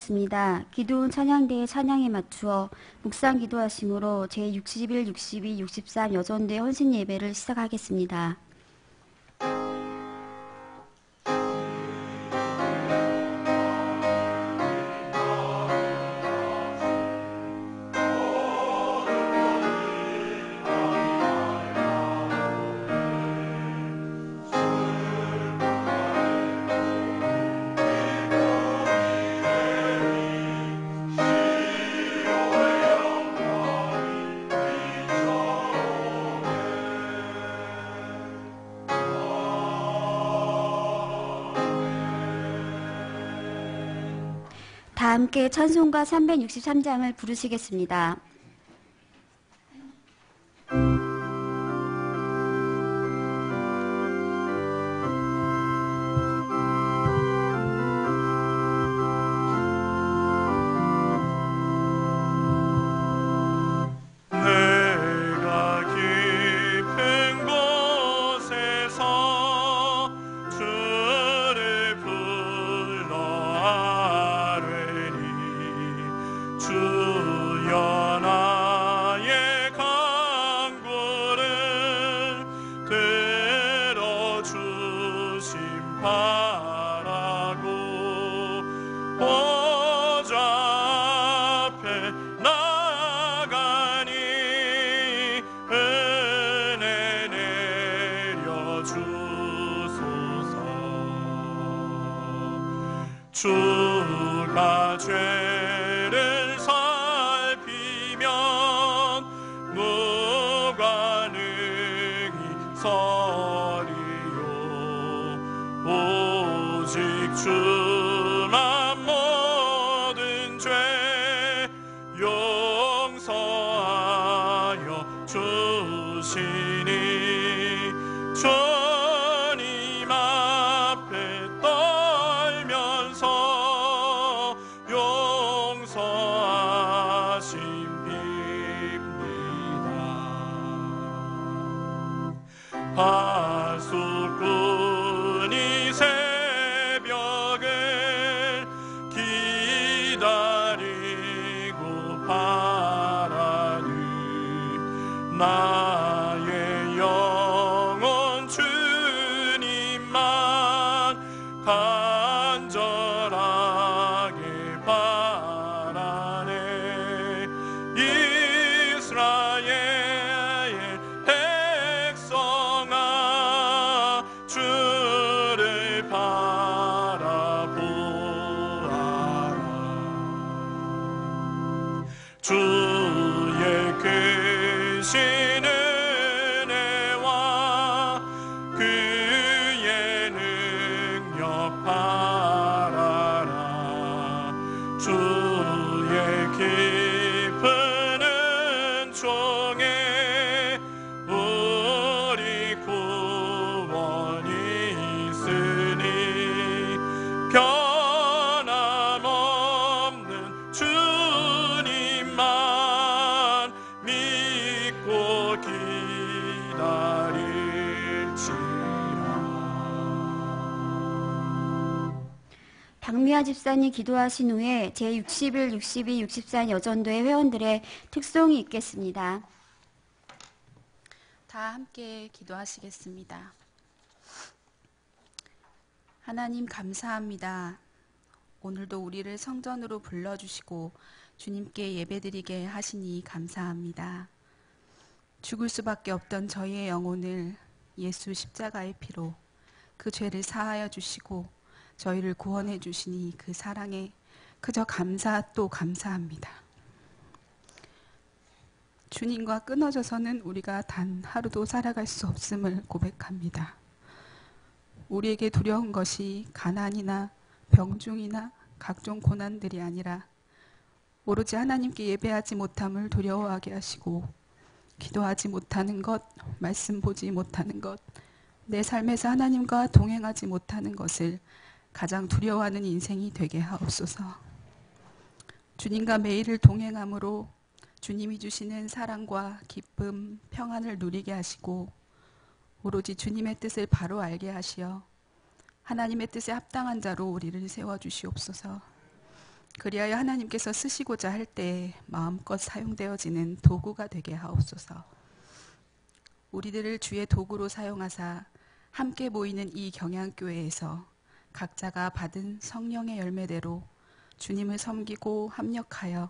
부르시겠습니다. 기도원 찬양대의 찬양에 맞추어 묵상 기도하심으로 제61, 62, 63 여전대 헌신 예배를 시작하겠습니다. 다 함께 찬송가 363장을 부르시겠습니다. 주가 죄를 살피면 누가 능히 서리요. 오직 주만 모든 죄 용서하여 주시니 주님 앞에 용서하심 빕니다. 하수꾼이 새벽을 기다리고 바라니 나의 영혼 주님만 간절하게 바라네. 이스라엘 백성아 주를 바라보아라. 주의 크신 은혜와 그의 능력 바라라. 주의 깊은 은총에 우리 구원이 있으니 변함없는 주님만 믿고 기다릴지라. 박미아 집사님 기도하신 후에 제61, 62, 64 여전도의 회원들의 특송이 있겠습니다. 다 함께 기도하시겠습니다. 하나님 감사합니다. 오늘도 우리를 성전으로 불러주시고 주님께 예배드리게 하시니 감사합니다. 죽을 수밖에 없던 저희의 영혼을 예수 십자가의 피로 그 죄를 사하여 주시고 저희를 구원해 주시니 그 사랑에 그저 감사 또 감사합니다. 주님과 끊어져서는 우리가 단 하루도 살아갈 수 없음을 고백합니다. 우리에게 두려운 것이 가난이나 병중이나 각종 고난들이 아니라 오로지 하나님께 예배하지 못함을 두려워하게 하시고 기도하지 못하는 것, 말씀 보지 못하는 것, 내 삶에서 하나님과 동행하지 못하는 것을 가장 두려워하는 인생이 되게 하옵소서. 주님과 매일을 동행함으로 주님이 주시는 사랑과 기쁨, 평안을 누리게 하시고 오로지 주님의 뜻을 바로 알게 하시어 하나님의 뜻에 합당한 자로 우리를 세워주시옵소서. 그리하여 하나님께서 쓰시고자 할 때 마음껏 사용되어지는 도구가 되게 하옵소서. 우리들을 주의 도구로 사용하사 함께 모이는 이 경양교회에서 각자가 받은 성령의 열매대로 주님을 섬기고 합력하여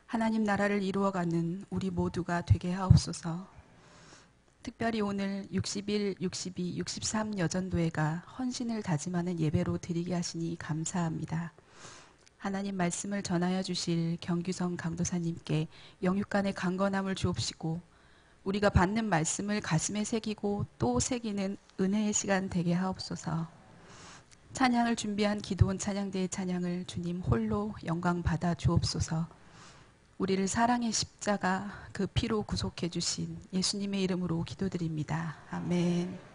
하나님 나라를 이루어가는 우리 모두가 되게 하옵소서. 특별히 오늘 61, 62, 63 여전도회가 헌신을 다짐하는 예배로 드리게 하시니 감사합니다. 하나님 말씀을 전하여 주실 경규성 강도사님께 영육간의 강건함을 주옵시고 우리가 받는 말씀을 가슴에 새기고 또 새기는 은혜의 시간 되게 하옵소서. 찬양을 준비한 기도원 찬양대의 찬양을 주님 홀로 영광 받아 주옵소서. 우리를 사랑의 십자가 그 피로 구속해 주신 예수님의 이름으로 기도드립니다. 아멘.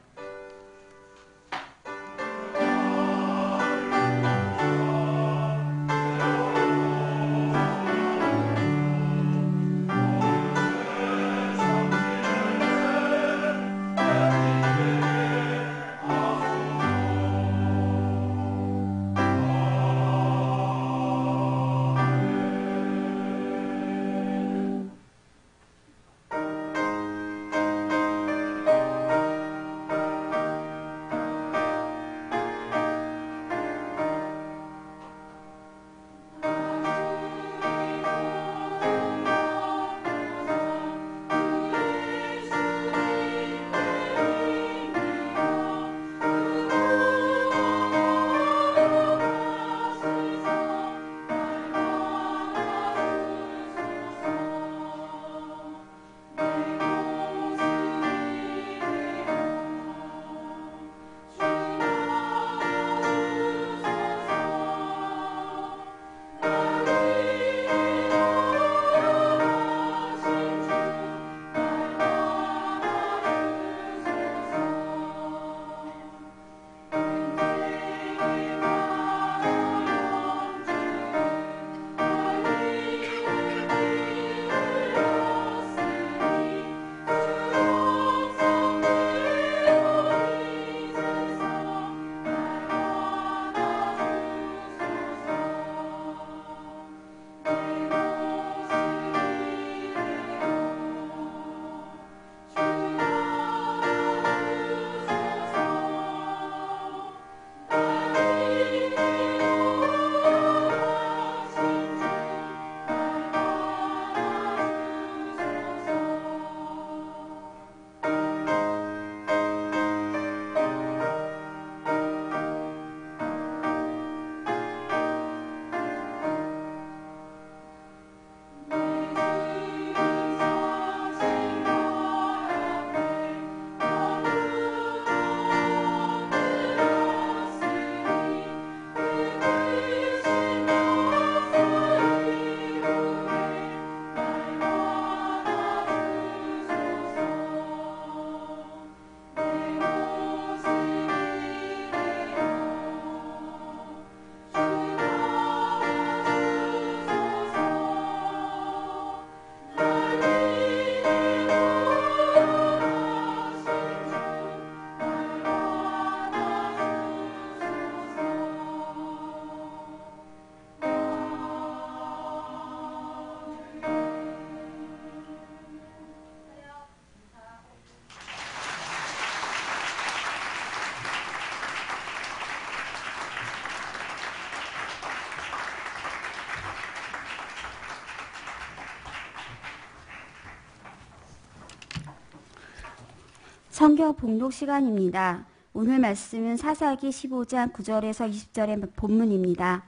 성경 봉독 시간입니다. 오늘 말씀은 사사기 15장 9절에서 20절의 본문입니다.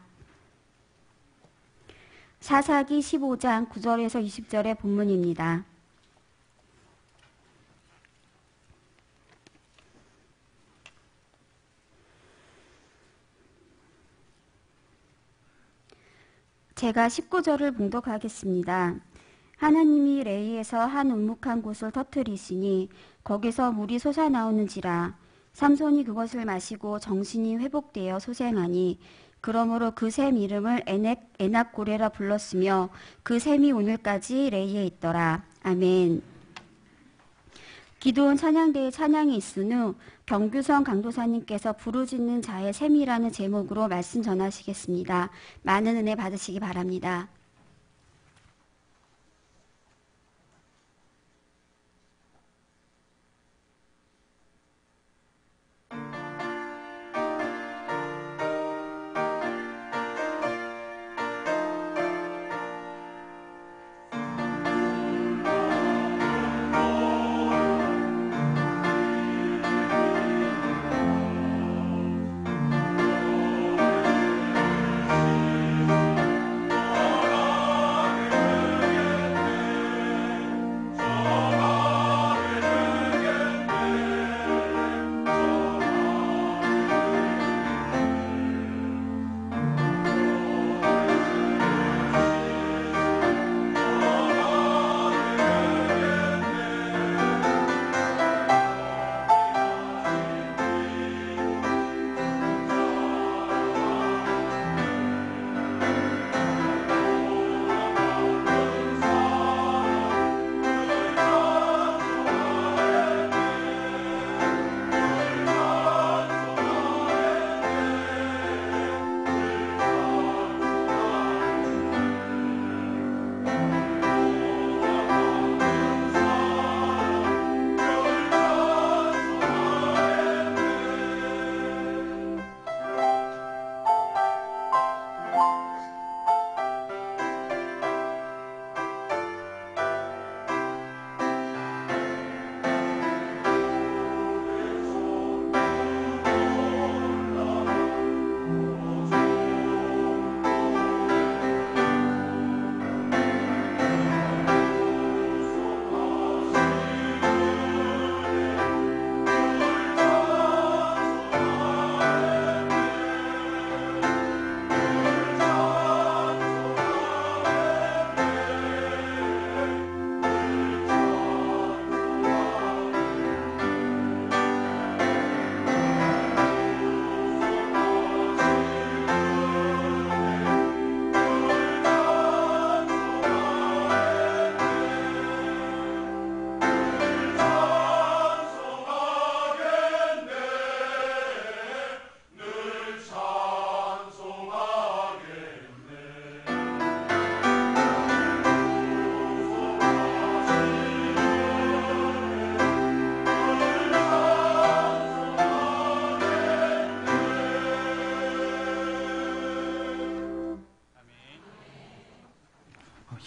사사기 15장 9절에서 20절의 본문입니다. 제가 19절을 봉독하겠습니다. 하나님이 레이에서 한 운묵한 곳을 터뜨리시니 거기서 물이 솟아나오는지라 삼손이 그것을 마시고 정신이 회복되어 소생하니 그러므로 그 샘 이름을 에낙고레라 불렀으며 그 샘이 오늘까지 레이에 있더라. 아멘. 기도원 찬양대의 찬양이 있은 후 경규성 강도사님께서 부르짖는 자의 셈이라는 제목으로 말씀 전하시겠습니다. 많은 은혜 받으시기 바랍니다.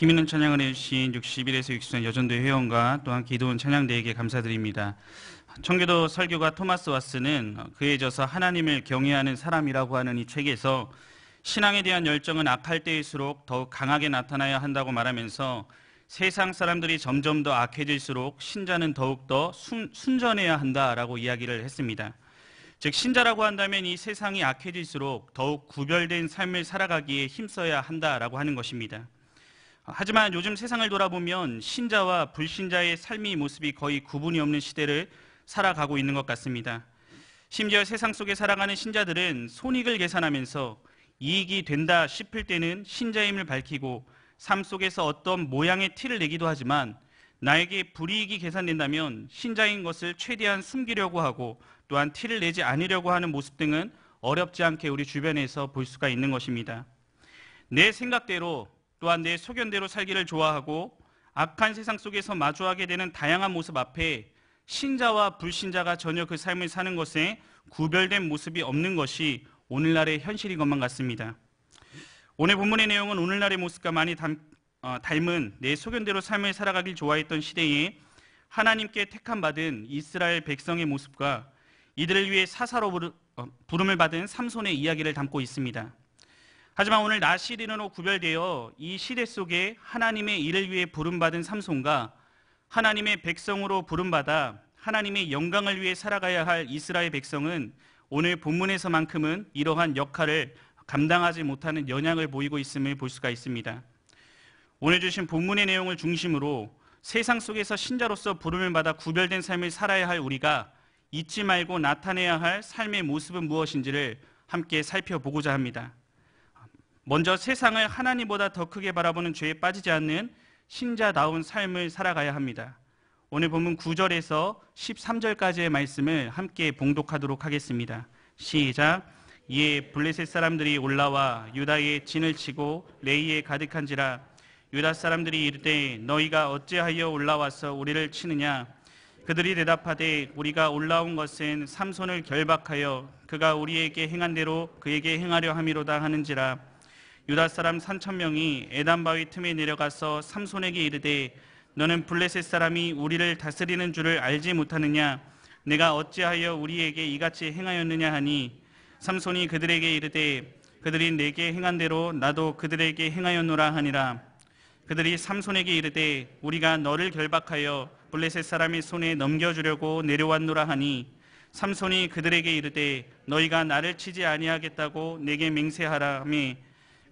힘있는 찬양을 해주신 61에서 64 여전도회 회원과 또한 기도원 찬양대에게 감사드립니다. 청교도 설교가 토마스 왓스는 그에 져서 하나님을 경외하는 사람이라고 하는 이 책에서 신앙에 대한 열정은 악할 때일수록 더욱 강하게 나타나야 한다고 말하면서 세상 사람들이 점점 더 악해질수록 신자는 더욱더 순전해야 한다라고 이야기를 했습니다. 즉 신자라고 한다면 이 세상이 악해질수록 더욱 구별된 삶을 살아가기에 힘써야 한다라고 하는 것입니다. 하지만 요즘 세상을 돌아보면 신자와 불신자의 삶의 모습이 거의 구분이 없는 시대를 살아가고 있는 것 같습니다. 심지어 세상 속에 살아가는 신자들은 손익을 계산하면서 이익이 된다 싶을 때는 신자임을 밝히고 삶 속에서 어떤 모양의 티를 내기도 하지만 나에게 불이익이 계산된다면 신자인 것을 최대한 숨기려고 하고 또한 티를 내지 않으려고 하는 모습 등은 어렵지 않게 우리 주변에서 볼 수가 있는 것입니다. 내 생각대로 또한 내 소견대로 살기를 좋아하고 악한 세상 속에서 마주하게 되는 다양한 모습 앞에 신자와 불신자가 전혀 그 삶을 사는 것에 구별된 모습이 없는 것이 오늘날의 현실인 것만 같습니다. 오늘 본문의 내용은 오늘날의 모습과 많이 닮은 내 소견대로 삶을 살아가길 좋아했던 시대에 하나님께 택함받은 이스라엘 백성의 모습과 이들을 위해 사사로 부름을 받은 삼손의 이야기를 담고 있습니다. 하지만 오늘 낮이 이르는 후 구별되어 이 시대 속에 하나님의 일을 위해 부름받은 삼손과 하나님의 백성으로 부름받아 하나님의 영광을 위해 살아가야 할 이스라엘 백성은 오늘 본문에서만큼은 이러한 역할을 감당하지 못하는 연약을 보이고 있음을 볼 수가 있습니다. 오늘 주신 본문의 내용을 중심으로 세상 속에서 신자로서 부름을 받아 구별된 삶을 살아야 할 우리가 잊지 말고 나타내야 할 삶의 모습은 무엇인지를 함께 살펴보고자 합니다. 먼저 세상을 하나님보다 더 크게 바라보는 죄에 빠지지 않는 신자다운 삶을 살아가야 합니다. 오늘 본문 9절에서 13절까지의 말씀을 함께 봉독하도록 하겠습니다. 시작. 이에 블레셋 사람들이 올라와 유다의 진을 치고 레이에 가득한지라. 유다 사람들이 이르되 너희가 어찌하여 올라와서 우리를 치느냐. 그들이 대답하되 우리가 올라온 것은 삼손을 결박하여 그가 우리에게 행한 대로 그에게 행하려 함이로다 하는지라. 유다 사람 3,000명이 에단 바위 틈에 내려가서 삼손에게 이르되 너는 블레셋 사람이 우리를 다스리는 줄을 알지 못하느냐. 내가 어찌하여 우리에게 이같이 행하였느냐 하니 삼손이 그들에게 이르되 그들이 내게 행한 대로 나도 그들에게 행하였노라 하니라. 그들이 삼손에게 이르되 우리가 너를 결박하여 블레셋 사람의 손에 넘겨주려고 내려왔노라 하니 삼손이 그들에게 이르되 너희가 나를 치지 아니하겠다고 내게 맹세하라매.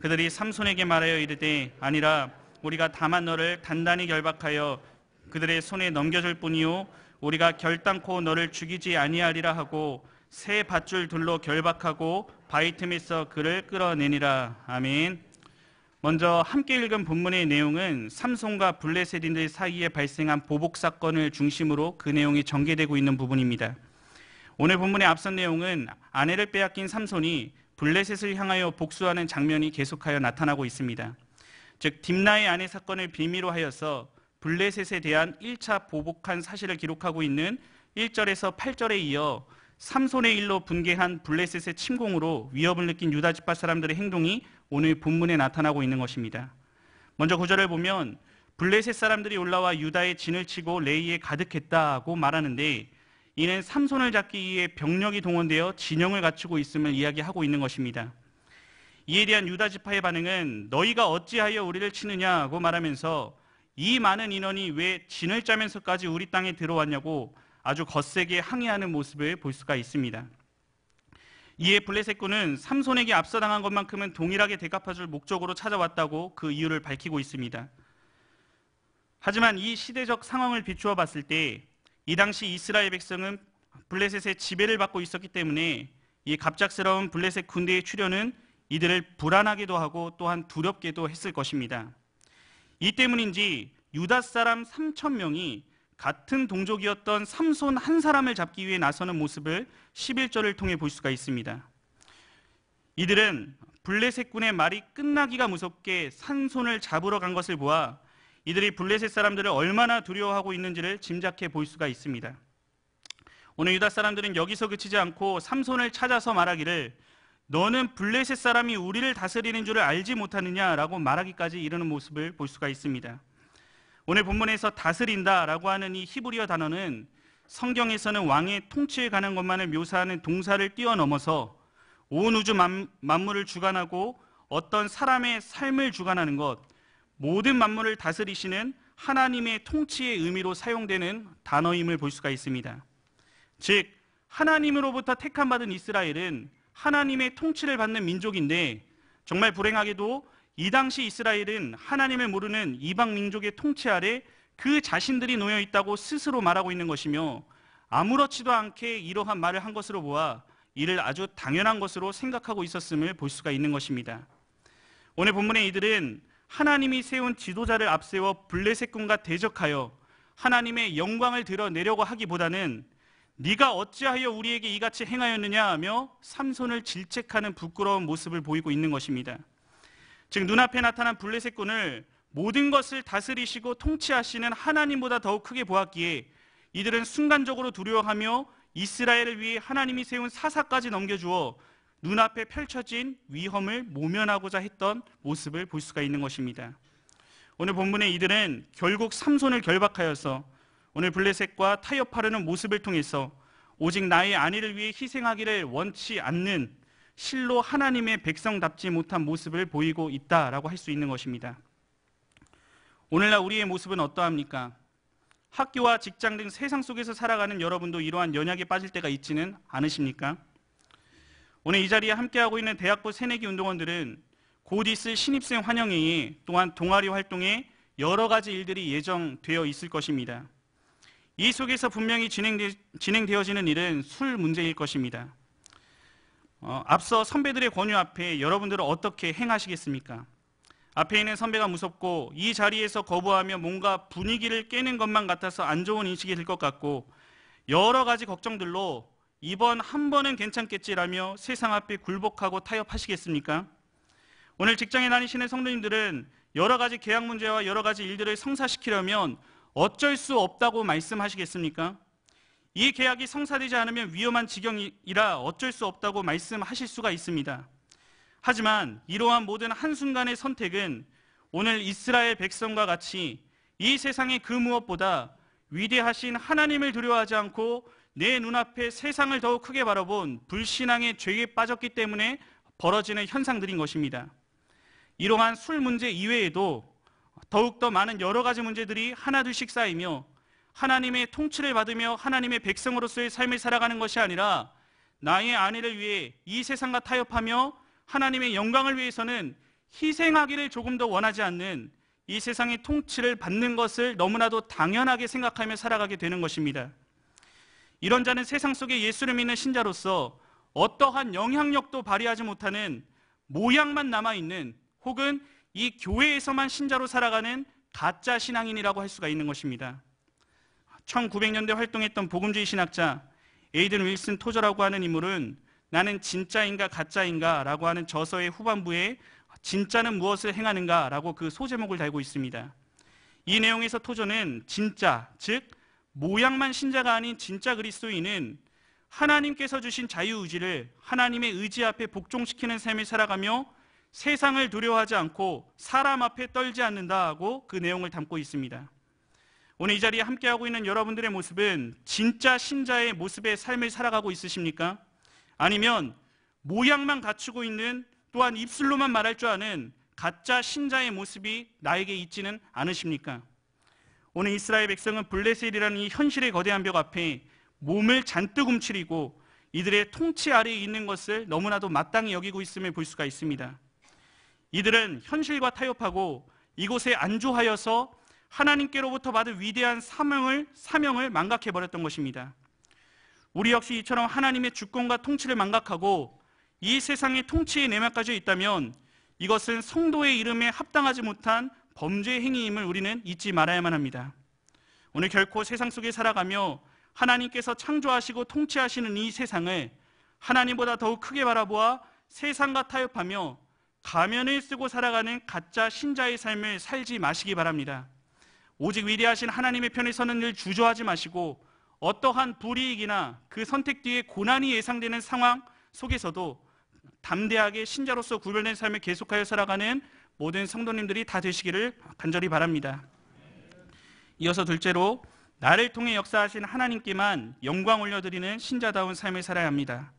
그들이 삼손에게 말하여 이르되 아니라 우리가 다만 너를 단단히 결박하여 그들의 손에 넘겨줄 뿐이요 우리가 결단코 너를 죽이지 아니하리라 하고 새 밧줄 둘로 결박하고 바위 틈에서 그를 끌어내니라. 아멘. 먼저 함께 읽은 본문의 내용은 삼손과 블레셋인들 사이에 발생한 보복 사건을 중심으로 그 내용이 전개되고 있는 부분입니다. 오늘 본문의 앞선 내용은 아내를 빼앗긴 삼손이 블레셋을 향하여 복수하는 장면이 계속하여 나타나고 있습니다. 즉 딥나의 아내 사건을 빌미로 하여서 블레셋에 대한 1차 보복한 사실을 기록하고 있는 1절에서 8절에 이어 삼손의 일로 분개한 블레셋의 침공으로 위협을 느낀 유다 지파 사람들의 행동이 오늘 본문에 나타나고 있는 것입니다. 먼저 9절을 보면 블레셋 사람들이 올라와 유다의 진을 치고 레이에 가득했다고 말하는데 이는 삼손을 잡기 위해 병력이 동원되어 진영을 갖추고 있음을 이야기하고 있는 것입니다. 이에 대한 유다 지파의 반응은 너희가 어찌하여 우리를 치느냐고 말하면서 이 많은 인원이 왜 진을 짜면서까지 우리 땅에 들어왔냐고 아주 거세게 항의하는 모습을 볼 수가 있습니다. 이에 블레셋군은 삼손에게 압사당한 것만큼은 동일하게 대갚아줄 목적으로 찾아왔다고 그 이유를 밝히고 있습니다. 하지만 이 시대적 상황을 비추어 봤을 때 이 당시 이스라엘 백성은 블레셋의 지배를 받고 있었기 때문에 이 갑작스러운 블레셋 군대의 출현은 이들을 불안하게도 하고 또한 두렵게도 했을 것입니다. 이 때문인지 유다 사람 3,000명이 같은 동족이었던 삼손 한 사람을 잡기 위해 나서는 모습을 11절을 통해 볼 수가 있습니다. 이들은 블레셋군의 말이 끝나기가 무섭게 삼손을 잡으러 간 것을 보아 이들이 블레셋 사람들을 얼마나 두려워하고 있는지를 짐작해 볼 수가 있습니다. 오늘 유다 사람들은 여기서 그치지 않고 삼손을 찾아서 말하기를 너는 블레셋 사람이 우리를 다스리는 줄을 알지 못하느냐라고 말하기까지 이르는 모습을 볼 수가 있습니다. 오늘 본문에서 다스린다라고 하는 이 히브리어 단어는 성경에서는 왕의 통치에 관한 것만을 묘사하는 동사를 뛰어넘어서 온 우주 만물을 주관하고 어떤 사람의 삶을 주관하는 것, 모든 만물을 다스리시는 하나님의 통치의 의미로 사용되는 단어임을 볼 수가 있습니다. 즉 하나님으로부터 택함받은 이스라엘은 하나님의 통치를 받는 민족인데 정말 불행하게도 이 당시 이스라엘은 하나님을 모르는 이방 민족의 통치 아래 그 자신들이 놓여 있다고 스스로 말하고 있는 것이며 아무렇지도 않게 이러한 말을 한 것으로 보아 이를 아주 당연한 것으로 생각하고 있었음을 볼 수가 있는 것입니다. 오늘 본문의 이들은 하나님이 세운 지도자를 앞세워 블레셋군과 대적하여 하나님의 영광을 드러내려고 하기보다는 네가 어찌하여 우리에게 이같이 행하였느냐 하며 삼손을 질책하는 부끄러운 모습을 보이고 있는 것입니다. 즉 눈앞에 나타난 블레셋군을 모든 것을 다스리시고 통치하시는 하나님보다 더욱 크게 보았기에 이들은 순간적으로 두려워하며 이스라엘을 위해 하나님이 세운 사사까지 넘겨주어 눈앞에 펼쳐진 위험을 모면하고자 했던 모습을 볼 수가 있는 것입니다. 오늘 본문의 이들은 결국 삼손을 결박하여서 오늘 블레셋과 타협하려는 모습을 통해서 오직 나의 안위를 위해 희생하기를 원치 않는 실로 하나님의 백성답지 못한 모습을 보이고 있다라고 할 수 있는 것입니다. 오늘날 우리의 모습은 어떠합니까? 학교와 직장 등 세상 속에서 살아가는 여러분도 이러한 연약에 빠질 때가 있지는 않으십니까? 오늘 이 자리에 함께하고 있는 대학부 새내기 운동원들은 곧 있을 신입생 환영회에 또한 동아리 활동에 여러 가지 일들이 예정되어 있을 것입니다. 이 속에서 분명히 진행되어지는 일은 술 문제일 것입니다. 앞서 선배들의 권유 앞에 여러분들은 어떻게 행하시겠습니까? 앞에 있는 선배가 무섭고 이 자리에서 거부하며 뭔가 분위기를 깨는 것만 같아서 안 좋은 인식이 들 것 같고 여러 가지 걱정들로 이번 한 번은 괜찮겠지라며 세상 앞에 굴복하고 타협하시겠습니까? 오늘 직장에 다니시는 성도님들은 여러 가지 계약 문제와 여러 가지 일들을 성사시키려면 어쩔 수 없다고 말씀하시겠습니까? 이 계약이 성사되지 않으면 위험한 지경이라 어쩔 수 없다고 말씀하실 수가 있습니다. 하지만 이러한 모든 한순간의 선택은 오늘 이스라엘 백성과 같이 이 세상의 그 무엇보다 위대하신 하나님을 두려워하지 않고 내 눈앞에 세상을 더욱 크게 바라본 불신앙의 죄에 빠졌기 때문에 벌어지는 현상들인 것입니다. 이러한 술 문제 이외에도 더욱더 많은 여러 가지 문제들이 하나둘씩 쌓이며 하나님의 통치를 받으며 하나님의 백성으로서의 삶을 살아가는 것이 아니라 나의 아내를 위해 이 세상과 타협하며 하나님의 영광을 위해서는 희생하기를 조금 더 원하지 않는 이 세상의 통치를 받는 것을 너무나도 당연하게 생각하며 살아가게 되는 것입니다. 이런 자는 세상 속에 예수를 믿는 신자로서 어떠한 영향력도 발휘하지 못하는 모양만 남아있는 혹은 이 교회에서만 신자로 살아가는 가짜 신앙인이라고 할 수가 있는 것입니다. 1900년대 활동했던 복음주의 신학자 에이든 윌슨 토저라고 하는 인물은 나는 진짜인가 가짜인가 라고 하는 저서의 후반부에 진짜는 무엇을 행하는가 라고 그 소제목을 달고 있습니다. 이 내용에서 토저는 진짜, 즉 모양만 신자가 아닌 진짜 그리스도인은 하나님께서 주신 자유의지를 하나님의 의지 앞에 복종시키는 삶을 살아가며 세상을 두려워하지 않고 사람 앞에 떨지 않는다고 그 내용을 담고 있습니다. 오늘 이 자리에 함께하고 있는 여러분들의 모습은 진짜 신자의 모습의 삶을 살아가고 있으십니까? 아니면 모양만 갖추고 있는 또한 입술로만 말할 줄 아는 가짜 신자의 모습이 나에게 있지는 않으십니까? 오늘 이스라엘 백성은 블레셋이라는 이 현실의 거대한 벽 앞에 몸을 잔뜩 움츠리고 이들의 통치 아래에 있는 것을 너무나도 마땅히 여기고 있음을 볼 수가 있습니다. 이들은 현실과 타협하고 이곳에 안주하여서 하나님께로부터 받은 위대한 사명을 망각해버렸던 것입니다. 우리 역시 이처럼 하나님의 주권과 통치를 망각하고 이 세상의 통치에 내막까지 있다면 이것은 성도의 이름에 합당하지 못한 범죄 행위임을 우리는 잊지 말아야만 합니다. 오늘 결코 세상 속에 살아가며 하나님께서 창조하시고 통치하시는 이 세상을 하나님보다 더욱 크게 바라보아 세상과 타협하며 가면을 쓰고 살아가는 가짜 신자의 삶을 살지 마시기 바랍니다. 오직 위대하신 하나님의 편에 서는 일 주저하지 마시고 어떠한 불이익이나 그 선택 뒤에 고난이 예상되는 상황 속에서도 담대하게 신자로서 구별된 삶을 계속하여 살아가는 모든 성도님들이 다 되시기를 간절히 바랍니다. 이어서 둘째로 나를 통해 역사하신 하나님께만 영광 올려드리는 신자다운 삶을 살아야 합니다.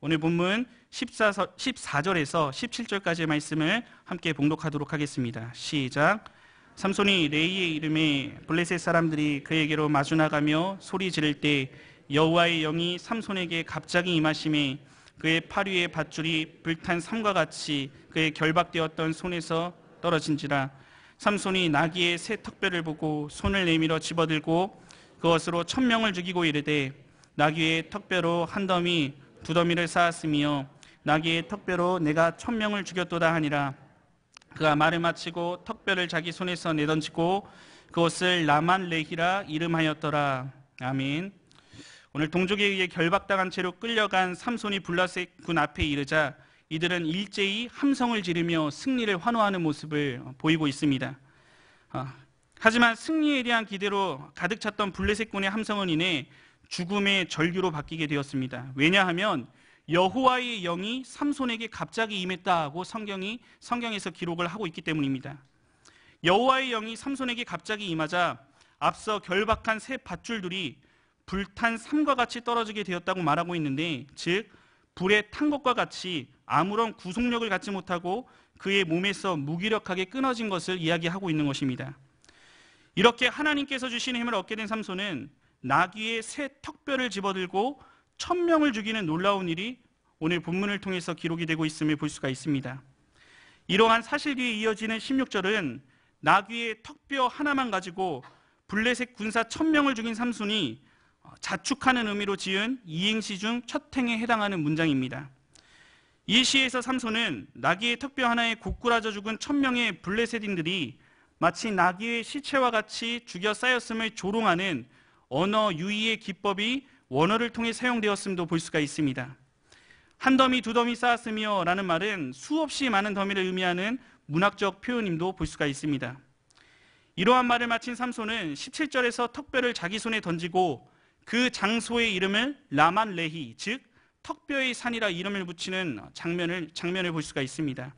오늘 본문 14절에서 17절까지의 말씀을 함께 봉독하도록 하겠습니다. 시작. 삼손이 레이의 이름에 블레셋 사람들이 그에게로 마주 나가며 소리 지를 때 여호와의 영이 삼손에게 갑자기 임하심에 그의 팔 위에 밧줄이 불탄 삼과 같이 그의 결박되었던 손에서 떨어진지라. 삼손이 나귀의 새 턱뼈를 보고 손을 내밀어 집어들고 그것으로 1000명을 죽이고 이르되 나귀의 턱뼈로 한 더미 두 더미를 쌓았으며 나귀의 턱뼈로 내가 1000명을 죽였도다 하니라. 그가 말을 마치고 턱뼈를 자기 손에서 내던지고 그것을 라만-레히라 이름하였더라. 아멘. 오늘 동족에 의해 결박당한 채로 끌려간 삼손이 블레셋 군 앞에 이르자 이들은 일제히 함성을 지르며 승리를 환호하는 모습을 보이고 있습니다. 하지만 승리에 대한 기대로 가득 찼던 블레셋 군의 함성은 이내 죽음의 절규로 바뀌게 되었습니다. 왜냐하면 여호와의 영이 삼손에게 갑자기 임했다고 성경에서 기록을 하고 있기 때문입니다. 여호와의 영이 삼손에게 갑자기 임하자 앞서 결박한 새 밧줄들이 불탄 삼과 같이 떨어지게 되었다고 말하고 있는데, 즉 불에 탄 것과 같이 아무런 구속력을 갖지 못하고 그의 몸에서 무기력하게 끊어진 것을 이야기하고 있는 것입니다. 이렇게 하나님께서 주신 힘을 얻게 된 삼손은 나귀의 새 턱뼈를 집어들고 1000명을 죽이는 놀라운 일이 오늘 본문을 통해서 기록이 되고 있음을 볼 수가 있습니다. 이러한 사실 뒤에 이어지는 16절은 나귀의 턱뼈 하나만 가지고 블레셋 군사 1000명을 죽인 삼손이 자축하는 의미로 지은 이행시 중 첫 행에 해당하는 문장입니다. 이 시에서 삼손은 나귀의 턱뼈 하나에 고꾸라져 죽은 1000명의 블레셋인들이 마치 나귀의 시체와 같이 죽여 쌓였음을 조롱하는 언어 유희의 기법이 원어를 통해 사용되었음도 볼 수가 있습니다. 한 더미 두 더미 쌓았으며 라는 말은 수없이 많은 더미를 의미하는 문학적 표현임도 볼 수가 있습니다. 이러한 말을 마친 삼손은 17절에서 턱뼈를 자기 손에 던지고 그 장소의 이름을 라만레히, 즉 턱뼈의 산이라 이름을 붙이는 장면을 볼 수가 있습니다.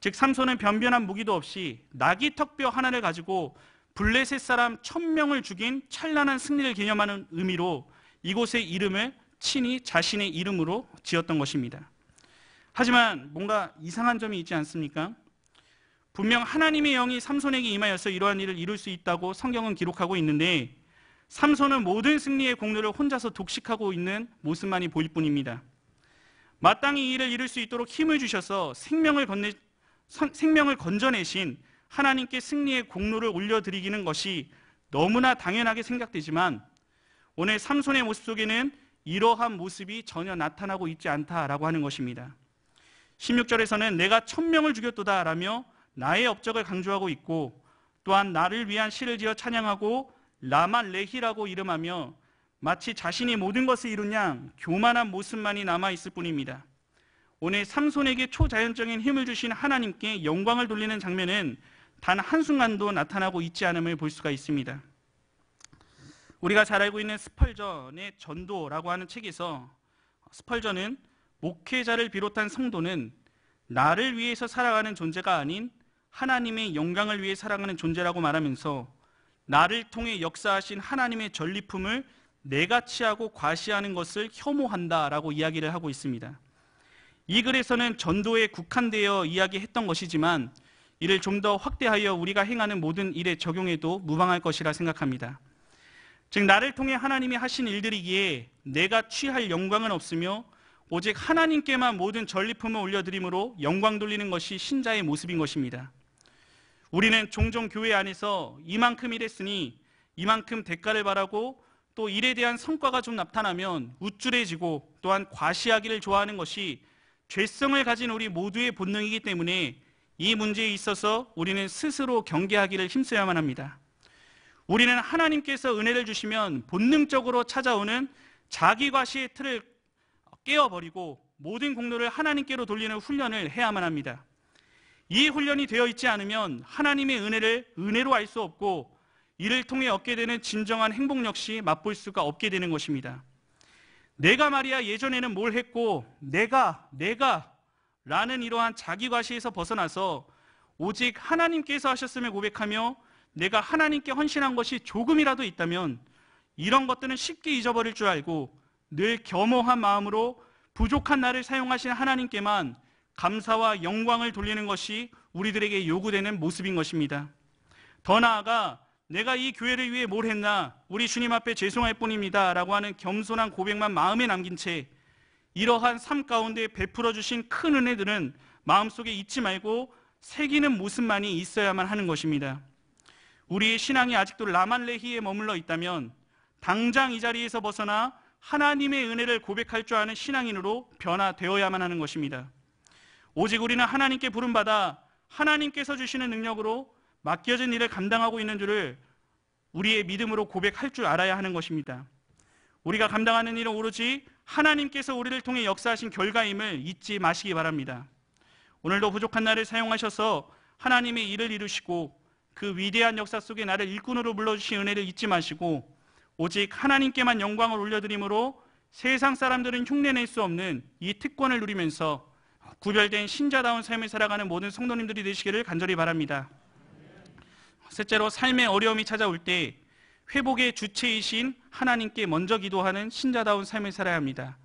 즉 삼손은 변변한 무기도 없이 나귀 턱뼈 하나를 가지고 블레셋 사람 1000명을 죽인 찬란한 승리를 기념하는 의미로 이곳의 이름을 친히 자신의 이름으로 지었던 것입니다. 하지만 뭔가 이상한 점이 있지 않습니까? 분명 하나님의 영이 삼손에게 임하여서 이러한 일을 이룰 수 있다고 성경은 기록하고 있는데 삼손은 모든 승리의 공로를 혼자서 독식하고 있는 모습만이 보일 뿐입니다. 마땅히 이 일을 이룰 수 있도록 힘을 주셔서 생명을 건져내신 하나님께 승리의 공로를 올려드리기는 것이 너무나 당연하게 생각되지만 오늘 삼손의 모습 속에는 이러한 모습이 전혀 나타나고 있지 않다라고 하는 것입니다. 16절에서는 내가 1000명을 죽였도다 라며 나의 업적을 강조하고 있고 또한 나를 위한 시를 지어 찬양하고 라만레히라고 이름하며 마치 자신이 모든 것을 이룬 양 교만한 모습만이 남아있을 뿐입니다. 오늘 삼손에게 초자연적인 힘을 주신 하나님께 영광을 돌리는 장면은 단 한순간도 나타나고 있지 않음을 볼 수가 있습니다. 우리가 잘 알고 있는 스펄전의 전도라고 하는 책에서 스펄전은 목회자를 비롯한 성도는 나를 위해서 살아가는 존재가 아닌 하나님의 영광을 위해 살아가는 존재라고 말하면서 나를 통해 역사하신 하나님의 전리품을 내가 취하고 과시하는 것을 혐오한다라고 이야기를 하고 있습니다. 이 글에서는 전도에 국한되어 이야기했던 것이지만 이를 좀 더 확대하여 우리가 행하는 모든 일에 적용해도 무방할 것이라 생각합니다. 즉 나를 통해 하나님이 하신 일들이기에 내가 취할 영광은 없으며 오직 하나님께만 모든 전리품을 올려드림으로 영광 돌리는 것이 신자의 모습인 것입니다. 우리는 종종 교회 안에서 이만큼 일했으니 이만큼 대가를 바라고 또 일에 대한 성과가 좀 나타나면 우쭐해지고 또한 과시하기를 좋아하는 것이 죄성을 가진 우리 모두의 본능이기 때문에 이 문제에 있어서 우리는 스스로 경계하기를 힘써야만 합니다. 우리는 하나님께서 은혜를 주시면 본능적으로 찾아오는 자기 과시의 틀을 깨어버리고 모든 공로를 하나님께로 돌리는 훈련을 해야만 합니다. 이 훈련이 되어 있지 않으면 하나님의 은혜를 은혜로 알 수 없고 이를 통해 얻게 되는 진정한 행복 역시 맛볼 수가 없게 되는 것입니다. 내가 말이야 예전에는 뭘 했고 내가 라는 이러한 자기 과시에서 벗어나서 오직 하나님께서 하셨음을 고백하며 내가 하나님께 헌신한 것이 조금이라도 있다면 이런 것들은 쉽게 잊어버릴 줄 알고 늘 겸허한 마음으로 부족한 나를 사용하신 하나님께만 감사와 영광을 돌리는 것이 우리들에게 요구되는 모습인 것입니다. 더 나아가 내가 이 교회를 위해 뭘 했나 우리 주님 앞에 죄송할 뿐입니다 라고 하는 겸손한 고백만 마음에 남긴 채 이러한 삶 가운데 베풀어 주신 큰 은혜들은 마음속에 잊지 말고 새기는 모습만이 있어야만 하는 것입니다. 우리의 신앙이 아직도 라만레히에 머물러 있다면 당장 이 자리에서 벗어나 하나님의 은혜를 고백할 줄 아는 신앙인으로 변화되어야만 하는 것입니다. 오직 우리는 하나님께 부름받아 하나님께서 주시는 능력으로 맡겨진 일을 감당하고 있는 줄을 우리의 믿음으로 고백할 줄 알아야 하는 것입니다. 우리가 감당하는 일은 오로지 하나님께서 우리를 통해 역사하신 결과임을 잊지 마시기 바랍니다. 오늘도 부족한 나를 사용하셔서 하나님의 일을 이루시고 그 위대한 역사 속에 나를 일꾼으로 불러주신 은혜를 잊지 마시고 오직 하나님께만 영광을 올려드림으로 세상 사람들은 흉내낼 수 없는 이 특권을 누리면서 구별된 신자다운 삶을 살아가는 모든 성도님들이 되시기를 간절히 바랍니다. 셋째로 삶의 어려움이 찾아올 때 회복의 주체이신 하나님께 먼저 기도하는 신자다운 삶을 살아야 합니다.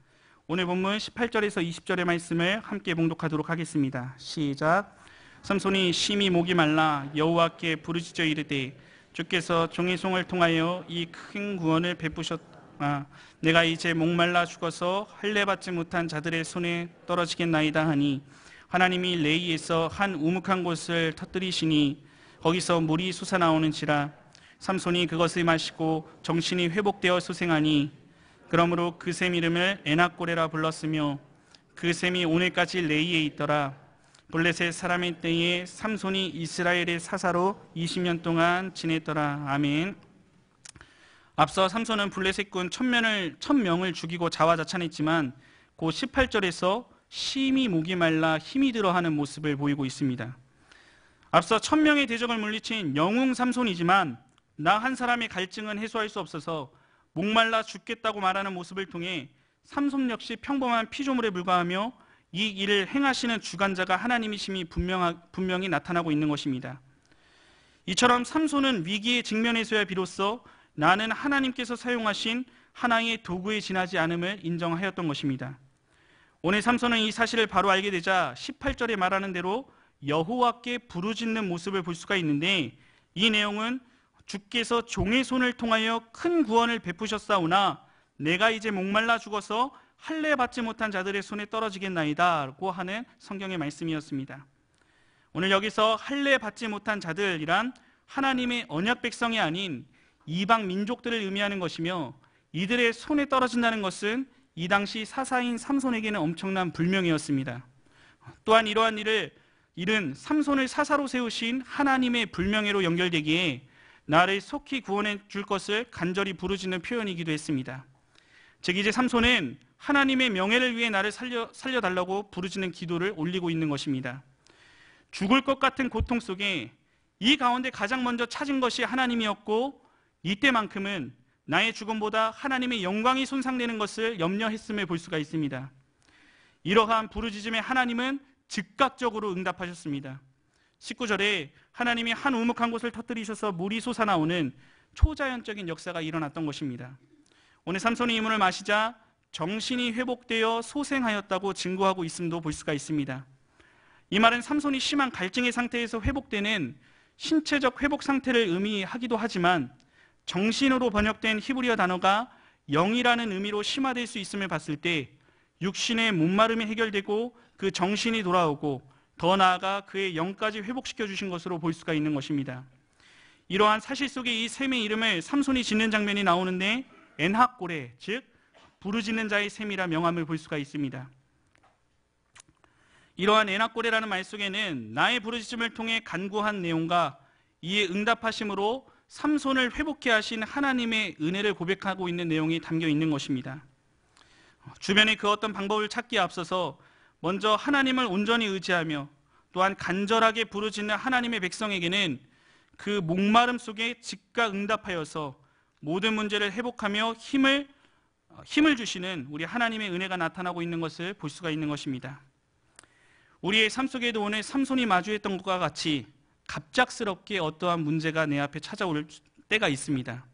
오늘 본문 18절에서 20절의 말씀을 함께 봉독하도록 하겠습니다. 시작. 삼손이 심히 목이 말라 여호와께 부르짖어 이르되 주께서 종의 손을 통하여 이 큰 구원을 베푸셨다. 내가 이제 목말라 죽어서 할례받지 못한 자들의 손에 떨어지겠나이다 하니 하나님이 레이에서 한 우묵한 곳을 터뜨리시니 거기서 물이 솟아나오는지라. 삼손이 그것을 마시고 정신이 회복되어 소생하니 그러므로 그 샘 이름을 에낙고레라 불렀으며 그 셈이 오늘까지 레이에 있더라. 블레셋 사람의 때에 삼손이 이스라엘의 사사로 20년 동안 지냈더라. 아멘. 앞서 삼손은 블레셋군 1000명을 죽이고 자화자찬했지만 그 18절에서 심히 목이 말라 힘이 들어하는 모습을 보이고 있습니다. 앞서 1000명의 대적을 물리친 영웅 삼손이지만 나 한 사람의 갈증은 해소할 수 없어서 목말라 죽겠다고 말하는 모습을 통해 삼손 역시 평범한 피조물에 불과하며 이 일을 행하시는 주관자가 하나님이심이 분명히 나타나고 있는 것입니다. 이처럼 삼손은 위기에 직면해서야 비로소 나는 하나님께서 사용하신 하나의 도구에 지나지 않음을 인정하였던 것입니다. 오늘 삼손은 이 사실을 바로 알게 되자 18절에 말하는 대로 여호와께 부르짖는 모습을 볼 수가 있는데, 이 내용은 주께서 종의 손을 통하여 큰 구원을 베푸셨사오나 내가 이제 목말라 죽어서 할례 받지 못한 자들의 손에 떨어지겠나이다 라고 하는 성경의 말씀이었습니다. 오늘 여기서 할례 받지 못한 자들이란 하나님의 언약 백성이 아닌 이방 민족들을 의미하는 것이며, 이들의 손에 떨어진다는 것은 이 당시 사사인 삼손에게는 엄청난 불명이었습니다. 또한 이러한 일은 삼손을 사사로 세우신 하나님의 불명예로 연결되기에 나를 속히 구원해 줄 것을 간절히 부르짖는 표현이기도 했습니다. 즉 이제 삼손은 하나님의 명예를 위해 나를 살려달라고 부르짖는 기도를 올리고 있는 것입니다. 죽을 것 같은 고통 속에 이 가운데 가장 먼저 찾은 것이 하나님이었고, 이때만큼은 나의 죽음보다 하나님의 영광이 손상되는 것을 염려했음을 볼 수가 있습니다. 이러한 부르짖음에 하나님은 즉각적으로 응답하셨습니다. 19절에 하나님이 한 우묵한 곳을 터뜨리셔서 물이 솟아나오는 초자연적인 역사가 일어났던 것입니다. 오늘 삼손이 이 물을 마시자 정신이 회복되어 소생하였다고 증거하고 있음도 볼 수가 있습니다. 이 말은 삼손이 심한 갈증의 상태에서 회복되는 신체적 회복 상태를 의미하기도 하지만, 정신으로 번역된 히브리어 단어가 영이라는 의미로 심화될 수 있음을 봤을 때 육신의 목마름이 해결되고 그 정신이 돌아오고 더 나아가 그의 영까지 회복시켜 주신 것으로 볼 수가 있는 것입니다. 이러한 사실 속에 이 셈의 이름을 삼손이 짓는 장면이 나오는데 엔하꼬레, 즉 부르짖는 자의 셈이라 명함을 볼 수가 있습니다. 이러한 엔하꼬레라는 말 속에는 나의 부르짖음을 통해 간구한 내용과 이에 응답하심으로 삼손을 회복케 하신 하나님의 은혜를 고백하고 있는 내용이 담겨 있는 것입니다. 주변에 그 어떤 방법을 찾기에 앞서서 먼저 하나님을 온전히 의지하며 또한 간절하게 부르짖는 하나님의 백성에게는 그 목마름 속에 즉각 응답하여서 모든 문제를 회복하며 힘을 주시는 우리 하나님의 은혜가 나타나고 있는 것을 볼 수가 있는 것입니다. 우리의 삶 속에도 오늘 삼손이 마주했던 것과 같이 갑작스럽게 어떠한 문제가 내 앞에 찾아올 때가 있습니다.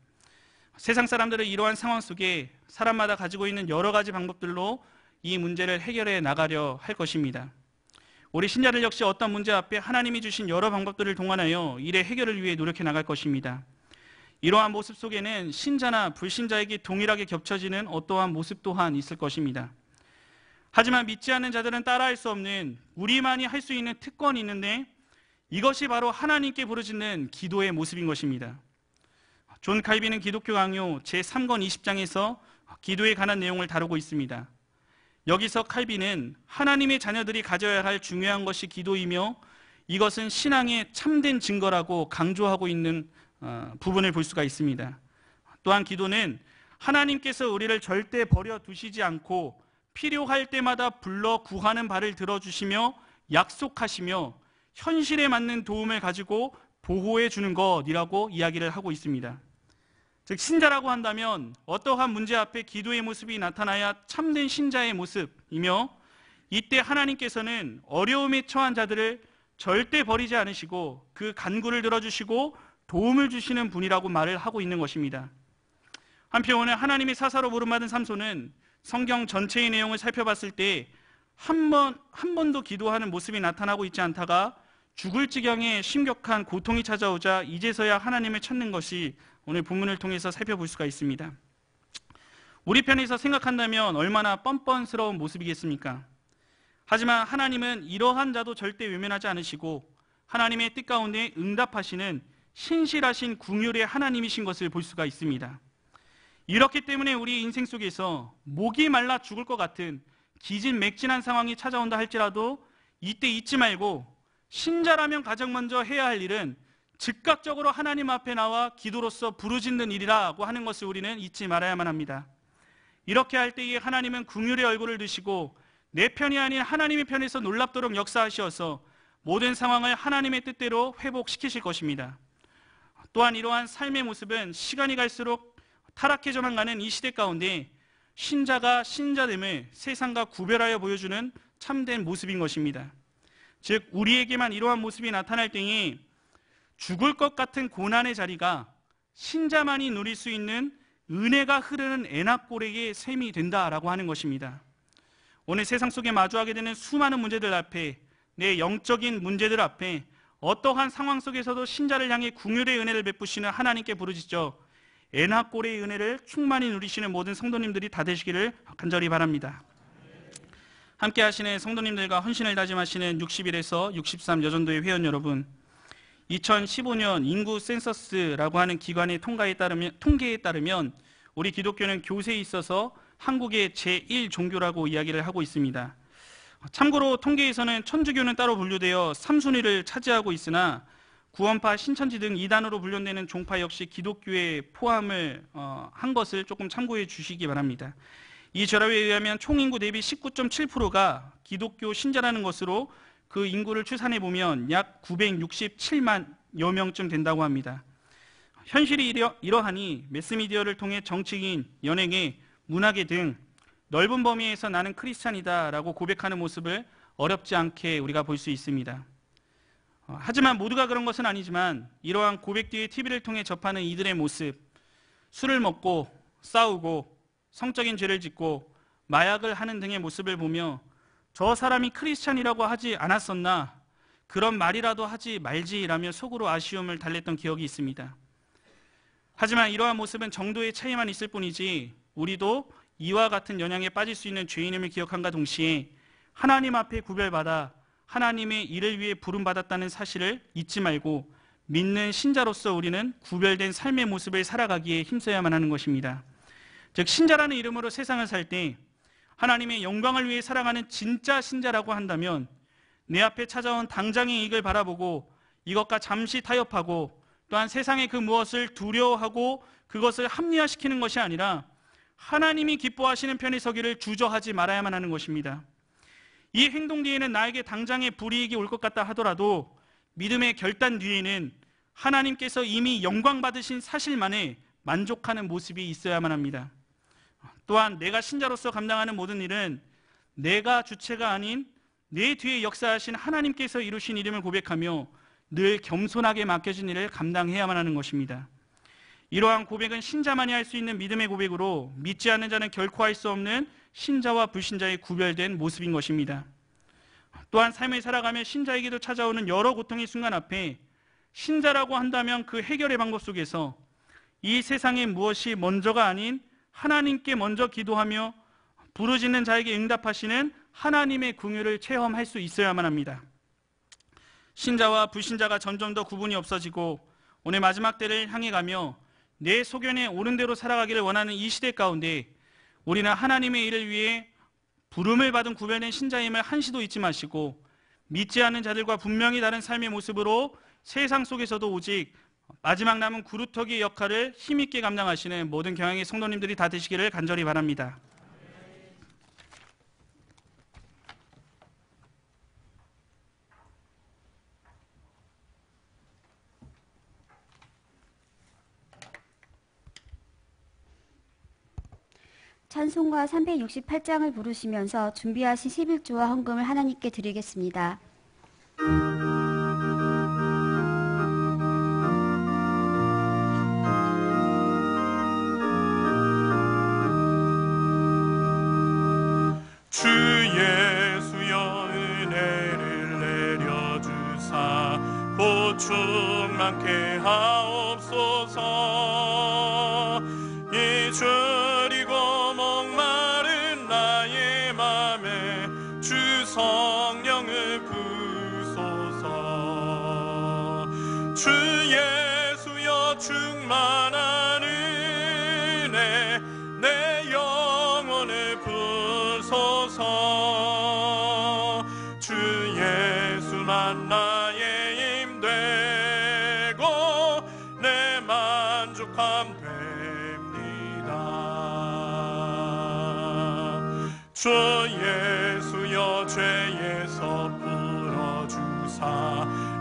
세상 사람들은 이러한 상황 속에 사람마다 가지고 있는 여러 가지 방법들로 이 문제를 해결해 나가려 할 것입니다. 우리 신자들 역시 어떤 문제 앞에 하나님이 주신 여러 방법들을 동원하여 일의 해결을 위해 노력해 나갈 것입니다. 이러한 모습 속에는 신자나 불신자에게 동일하게 겹쳐지는 어떠한 모습 또한 있을 것입니다. 하지만 믿지 않는 자들은 따라할 수 없는, 우리만이 할 수 있는 특권이 있는데, 이것이 바로 하나님께 부르짖는 기도의 모습인 것입니다. 존 칼빈은 기독교 강요 제3권 20장에서 기도에 관한 내용을 다루고 있습니다. 여기서 칼빈은 하나님의 자녀들이 가져야 할 중요한 것이 기도이며 이것은 신앙의 참된 증거라고 강조하고 있는 부분을 볼 수가 있습니다. 또한 기도는 하나님께서 우리를 절대 버려두시지 않고 필요할 때마다 불러 구하는 바를 들어주시며 약속하시며 현실에 맞는 도움을 가지고 보호해 주는 것이라고 이야기를 하고 있습니다. 즉 신자라고 한다면 어떠한 문제 앞에 기도의 모습이 나타나야 참된 신자의 모습이며, 이때 하나님께서는 어려움에 처한 자들을 절대 버리지 않으시고 그 간구를 들어주시고 도움을 주시는 분이라고 말을 하고 있는 것입니다. 한편 오늘 하나님의 사사로 부름받은 삼손은 성경 전체의 내용을 살펴봤을 때 한 번도 기도하는 모습이 나타나고 있지 않다가 죽을 지경에 심각한 고통이 찾아오자 이제서야 하나님을 찾는 것이 오늘 본문을 통해서 살펴볼 수가 있습니다. 우리 편에서 생각한다면 얼마나 뻔뻔스러운 모습이겠습니까? 하지만 하나님은 이러한 자도 절대 외면하지 않으시고 하나님의 뜻 가운데 응답하시는 신실하신 긍휼의 하나님이신 것을 볼 수가 있습니다. 이렇기 때문에 우리 인생 속에서 목이 말라 죽을 것 같은 기진맥진한 상황이 찾아온다 할지라도 이때 잊지 말고 신자라면 가장 먼저 해야 할 일은 즉각적으로 하나님 앞에 나와 기도로서 부르짖는 일이라고 하는 것을 우리는 잊지 말아야만 합니다. 이렇게 할 때에 하나님은 긍휼의 얼굴을 드시고 내 편이 아닌 하나님의 편에서 놀랍도록 역사하시어서 모든 상황을 하나님의 뜻대로 회복시키실 것입니다. 또한 이러한 삶의 모습은 시간이 갈수록 타락해져만 가는 이 시대 가운데 신자가 신자됨을 세상과 구별하여 보여주는 참된 모습인 것입니다. 즉 우리에게만 이러한 모습이 나타날 때에 죽을 것 같은 고난의 자리가 신자만이 누릴 수 있는 은혜가 흐르는 애낙골의 셈이 된다라고 하는 것입니다. 오늘 세상 속에 마주하게 되는 수많은 문제들 앞에, 내 영적인 문제들 앞에 어떠한 상황 속에서도 신자를 향해 긍휼의 은혜를 베푸시는 하나님께 부르짖죠. 애낙골의 은혜를 충만히 누리시는 모든 성도님들이 다 되시기를 간절히 바랍니다. 함께 하시는 성도님들과 헌신을 다짐하시는 60일에서 63 여전도의 회원 여러분, 2015년 인구 센서스라고 하는 기관의 통계에 따르면 우리 기독교는 교세에 있어서 한국의 제1 종교라고 이야기를 하고 있습니다. 참고로 통계에서는 천주교는 따로 분류되어 3순위를 차지하고 있으나 구원파, 신천지 등 2단으로 분류되는 종파 역시 기독교에 포함을 한 것을 조금 참고해 주시기 바랍니다. 이 결합에 의하면 총 인구 대비 19.7%가 기독교 신자라는 것으로 그 인구를 추산해 보면 약 967만여 명쯤 된다고 합니다. 현실이 이러하니 매스미디어를 통해 정치인, 연예계, 문화계 등 넓은 범위에서 나는 크리스찬이다라고 고백하는 모습을 어렵지 않게 우리가 볼 수 있습니다. 하지만 모두가 그런 것은 아니지만 이러한 고백 뒤에 TV를 통해 접하는 이들의 모습, 술을 먹고 싸우고 성적인 죄를 짓고 마약을 하는 등의 모습을 보며 저 사람이 크리스찬이라고 하지 않았었나, 그런 말이라도 하지 말지라며 속으로 아쉬움을 달랬던 기억이 있습니다. 하지만 이러한 모습은 정도의 차이만 있을 뿐이지 우리도 이와 같은 영향에 빠질 수 있는 죄인임을 기억함과 동시에 하나님 앞에 구별받아 하나님의 일을 위해 부름받았다는 사실을 잊지 말고 믿는 신자로서 우리는 구별된 삶의 모습을 살아가기에 힘써야만 하는 것입니다. 즉 신자라는 이름으로 세상을 살 때 하나님의 영광을 위해 살아가는 진짜 신자라고 한다면 내 앞에 찾아온 당장의 이익을 바라보고 이것과 잠시 타협하고 또한 세상의 그 무엇을 두려워하고 그것을 합리화시키는 것이 아니라 하나님이 기뻐하시는 편에 서기를 주저하지 말아야만 하는 것입니다. 이 행동 뒤에는 나에게 당장의 불이익이 올 것 같다 하더라도 믿음의 결단 뒤에는 하나님께서 이미 영광 받으신 사실만에 만족하는 모습이 있어야만 합니다. 또한 내가 신자로서 감당하는 모든 일은 내가 주체가 아닌 내 뒤에 역사하신 하나님께서 이루신 이름을 고백하며 늘 겸손하게 맡겨진 일을 감당해야만 하는 것입니다. 이러한 고백은 신자만이 할 수 있는 믿음의 고백으로 믿지 않는 자는 결코 할 수 없는 신자와 불신자의 구별된 모습인 것입니다. 또한 삶을 살아가며 신자에게도 찾아오는 여러 고통의 순간 앞에 신자라고 한다면 그 해결의 방법 속에서 이 세상에 무엇이 먼저가 아닌 하나님께 먼저 기도하며 부르짖는 자에게 응답하시는 하나님의 긍휼을 체험할 수 있어야만 합니다. 신자와 불신자가 점점 더 구분이 없어지고 오늘 마지막 때를 향해 가며 내 소견에 옳은 대로 살아가기를 원하는 이 시대 가운데 우리는 하나님의 일을 위해 부름을 받은 구별된 신자임을 한시도 잊지 마시고 믿지 않는 자들과 분명히 다른 삶의 모습으로 세상 속에서도 오직 마지막 남은 구루터기의 역할을 힘있게 감당하시는 모든 경향의 성도님들이 다 되시기를 간절히 바랍니다. 찬송가 368장을 부르시면서 준비하신 11조와 헌금을 하나님께 드리겠습니다. 주 예수여 은혜를 내려주사 곧 충만케 하옵소서. 이 줄이고 목마른 나의 맘에 주 성령을 부소서. 주 예수여 충만한 은혜 내 영혼을 부소서. 만족함 됩니다. 주 예수여 죄에서 풀어주사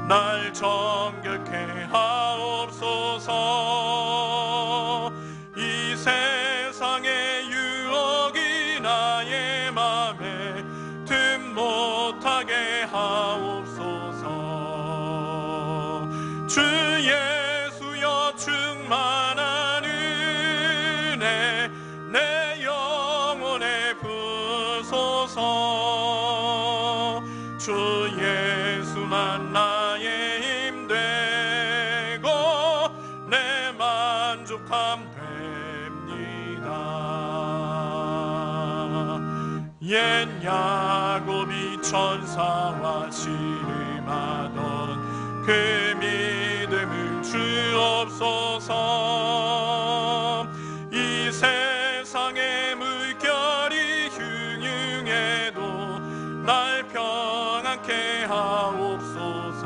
날 정결케 하옵소서. 이 세상의 유혹이 나의 맘에 틈 못하게 하옵소서. 주 예수여 충만한 은혜 내 영혼에 부소서. 주 예수만 나의 힘 되고 내 만족함 됩니다. 옛 야곱이 천사와 씨름하던 그 믿음을 주옵소서. 이 세상의 물결이 흉흉해도 날 평안케 하옵소서.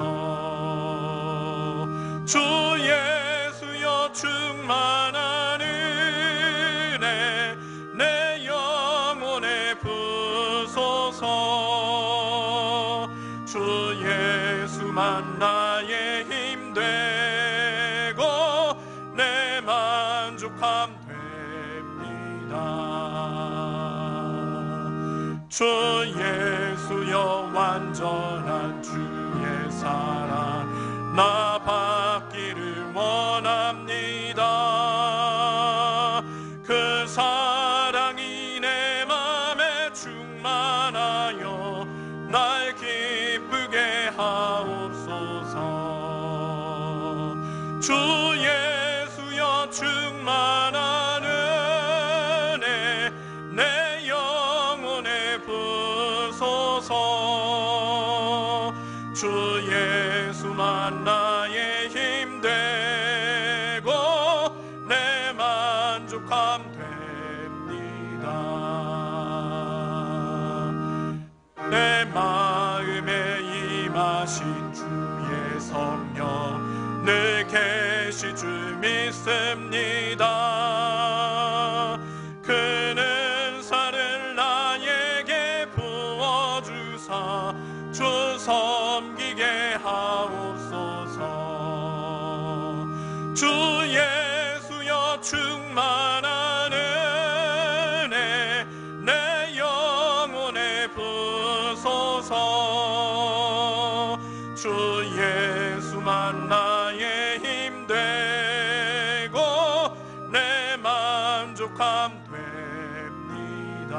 주 예수여 충만한 은혜 내 영혼에 부소서. 주 예수만 나의 힘 되고 내 만족함 됩니다. 주 예수여 완전한 주의 사랑 나 받기를 원합니다. 그 사랑이 내 맘에 충만하여 날 기쁘게 하옵소서. 주 예수여 충만한 은혜 내 영혼에 부소서. 주 예수만 나의 힘 되고 내 만족함 됩니다. 내 마음에 임하신 주의 성령 늘 계시 줄 믿습니다. 그는 사를 나에게 부어주사 주 섬기게 하옵소서. 주 예수여 충만한 은혜 내 영혼에 부소서. 주 예수만 나의 힘 되고 내 만족함 됩니다.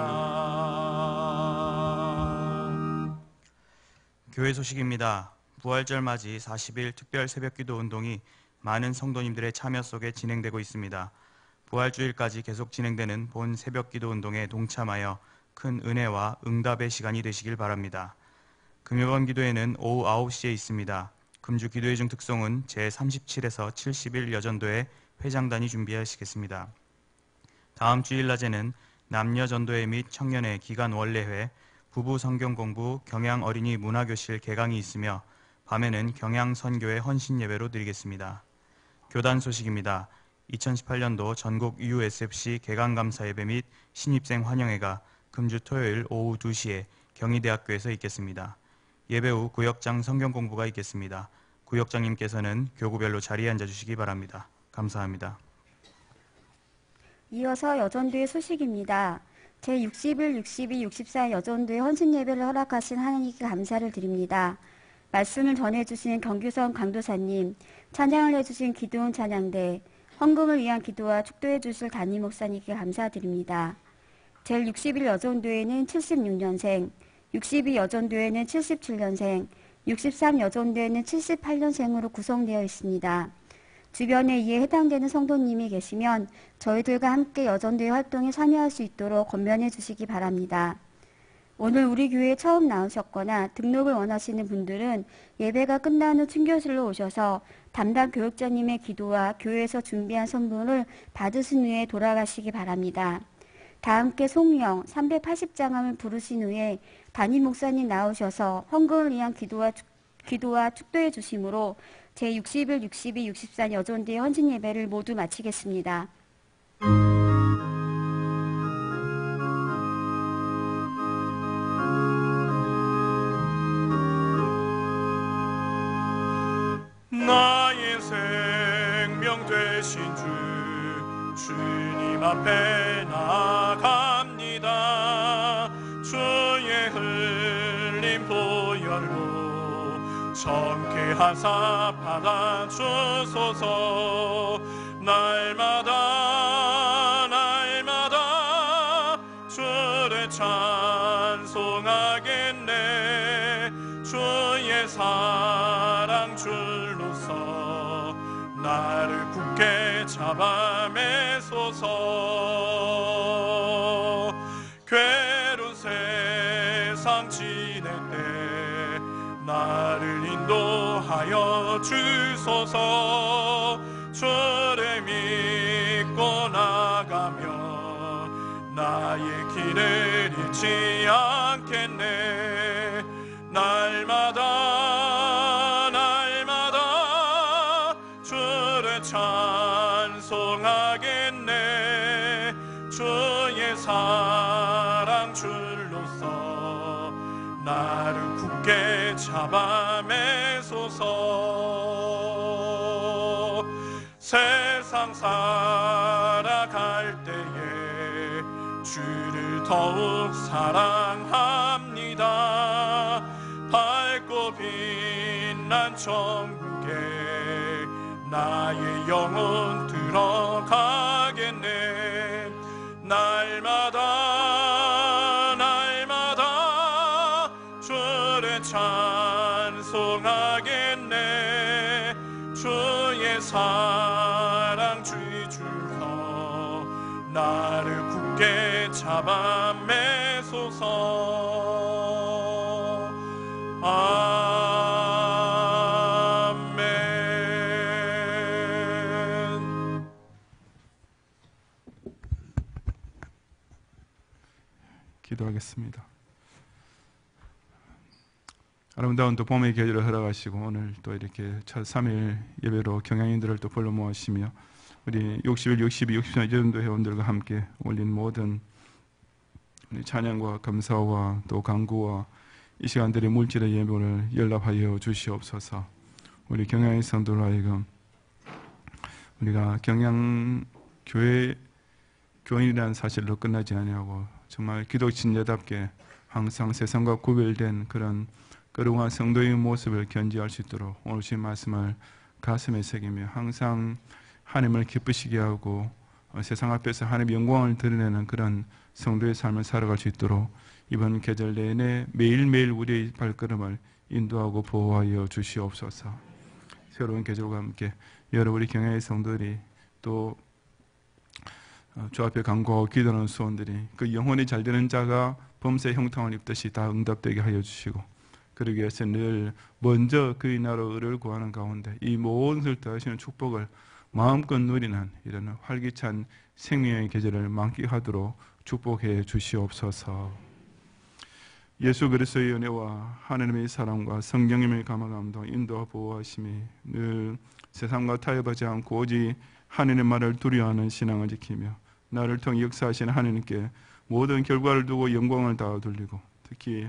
교회 소식입니다. 부활절 맞이 40일 특별 새벽기도 운동이 많은 성도님들의 참여 속에 진행되고 있습니다. 부활주일까지 계속 진행되는 본 새벽기도 운동에 동참하여 큰 은혜와 응답의 시간이 되시길 바랍니다. 금요반 기도회는 오후 9시에 있습니다. 금주 기도회 중 특송은 제37에서 70일 여전도회 회장단이 준비하시겠습니다. 다음 주일 낮에는 남녀 전도회 및 청년회 기간 원례회, 부부 성경 공부, 경양 어린이 문화교실 개강이 있으며 밤에는 경양 선교회 헌신 예배로 드리겠습니다. 교단 소식입니다. 2018년도 전국 USFC 개강 감사 예배 및 신입생 환영회가 금주 토요일 오후 2시에 경희대학교에서 있겠습니다. 예배 후 구역장 성경 공부가 있겠습니다. 구역장님께서는 교구별로 자리에 앉아주시기 바랍니다. 감사합니다. 이어서 여전도의 소식입니다. 제61, 62, 64 여전도의 헌신 예배를 허락하신 하나님께 감사를 드립니다. 말씀을 전해주신 경규성 강도사님, 찬양을 해주신 기도원 찬양대, 헌금을 위한 기도와 축도해 주실 담임 목사님께 감사드립니다. 제61 여전도회는 76년생, 62 여전도회는 77년생, 63 여전도회는 78년생으로 구성되어 있습니다. 주변에 이에 해당되는 성도님이 계시면 저희들과 함께 여전도회 활동에 참여할 수 있도록 권면해 주시기 바랍니다. 오늘 우리 교회에 처음 나오셨거나 등록을 원하시는 분들은 예배가 끝난 후 충교실로 오셔서 담당 교육자님의 기도와 교회에서 준비한 선물을 받으신 후에 돌아가시기 바랍니다. 다 함께 송영 380장함을 부르신 후에 담임 목사님 나오셔서 헌금을 위한 기도와 기도와 축도해 주심으로 제60일, 62, 64 여전대 헌신 예배를 모두 마치겠습니다. 나의 생명 되신 주님 앞에 나아갑니다. 주의 흘린 보혈로 정케하사 받아주소서. 날마다 주를 찬송하겠네. 주의 사랑 줄로서 나를 굳게 잡아매소서. 괴로운 세상 지낼 때 나를 인도하여 주소서. 주를 믿고 나가며 나의 길을 잃지 않겠네. 날마다 주를 찬송하겠네. 주의 사랑 줄로서 나를 굳게 잡아매소서. 세상 살아갈 때에 주를 더욱 사랑합니다. 밝고 빛난 천국에 나의 영혼 들어가겠네. 날마다 주를 찬송하겠네. 주의 사랑 주주서 나를 굳게 잡아매소서. 아멘. 기도하겠습니다. 아름다운 또 봄의 계절을 허락하시고 오늘 또 이렇게 첫 3일 예배로 경양인들을 또 불러 모으시며 우리 60일, 62, 64 여전도 회원들과 함께 올린 모든 우리 찬양과 감사와 또 간구와 이 시간들의 물질의 예배를 연락하여 주시옵소서. 우리 경양의 성도로 하여금 우리가 경양교회 교인이라는 사실로 끝나지 아니하고 정말 기독신자답게 항상 세상과 구별된 그런 거룩한 성도의 모습을 견지할 수 있도록 오늘 주신 말씀을 가슴에 새기며 항상 하나님을 기쁘시게 하고 세상 앞에서 하나님의 영광을 드러내는 그런 성도의 삶을 살아갈 수 있도록 이번 계절 내내 매일매일 우리의 발걸음을 인도하고 보호하여 주시옵소서. 새로운 계절과 함께 여러 우리 경야의 성도들이 또 주 앞에 간구하고 기도하는 수원들이 그 영혼이 잘 되는 자가 범사의 형통을 입듯이 다 응답되게 하여 주시고 그러기 위해서 늘 먼저 그의 나라 의를 구하는 가운데 이 모든 것을 더하시는 축복을 마음껏 누리는 이런 활기찬 생명의 계절을 만끽하도록 축복해 주시옵소서. 예수 그리스도의 은혜와 하나님의 사랑과 성령님의 감화감동 인도와 보호하심이 늘 세상과 타협하지 않고 오직 하나님의 말을 두려워하는 신앙을 지키며 나를 통해 역사하시는 하나님께 모든 결과를 두고 영광을 다 돌리고 특히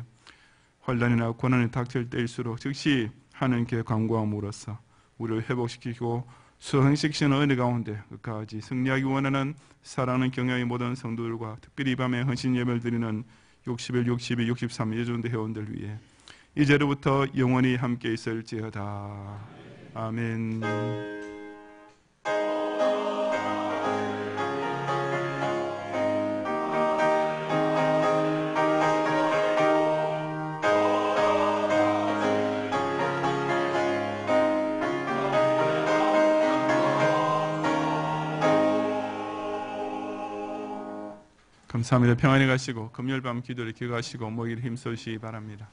환난이나 고난이 닥칠 때일수록 즉시 하나님께 간구함으로써 우리를 회복시키고 수행시키시는 은혜 가운데 끝까지 승리하기 원하는 사랑하는 경야의 모든 성도들과 특별히 이 밤에 헌신 예배를 드리는 60일, 62, 63 예전대 회원들 위해 이제로부터 영원히 함께 있을지어다. 아멘. 감사합니다. 평안히 가시고 금요일 밤 기도를 기억하시고 모이기를 힘쓰시기 바랍니다.